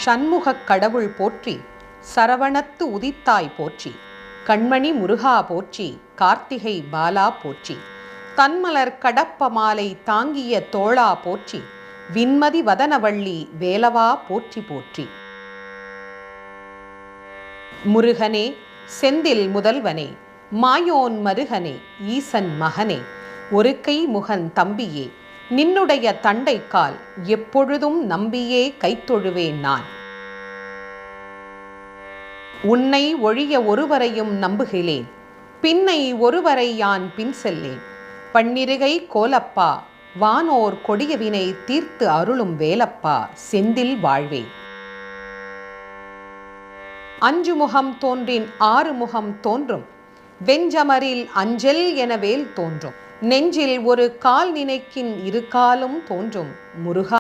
சண்முகக் கடவுள் போற்றி, சரவணத்து உதித்தாய் போற்றி, கண்மணி முருகா போற்றி, கார்த்திகை பாலா போற்றி, தன்மலர் கடப்ப மாலை தாங்கிய தோளா போற்றி, விண்மதி வதனவள்ளி வேலவா போற்றி போற்றி. முருகனே, செந்தில் முதல்வனே, மாயோன் மருகனே, ஈசன் மகனே, ஒரு கை முகன் தம்பியே, நின்னுடைய தண்டைக்கால் எப்பொழுதும் நம்பியே கைத்தொழுவேன் நான். உன்னை ஒழிய ஒருவரையும் நம்புகிலேன், பின்னை ஒருவரை யான் பின் செல்லேன். பன்னிருகை கோலப்பா, வானோர் கொடியவினை தீர்த்து அருளும் வேலப்பா, செந்தில் வாழ்வே. அஞ்சு முகம் தோன்றின் ஆறு முகம் தோன்றும், வெஞ்சமரில் அஞ்சல் என வேல் தோன்றும், நெஞ்சில் ஒரு கால் நினைக்கின் இரு காலும் தோன்றும், முருகா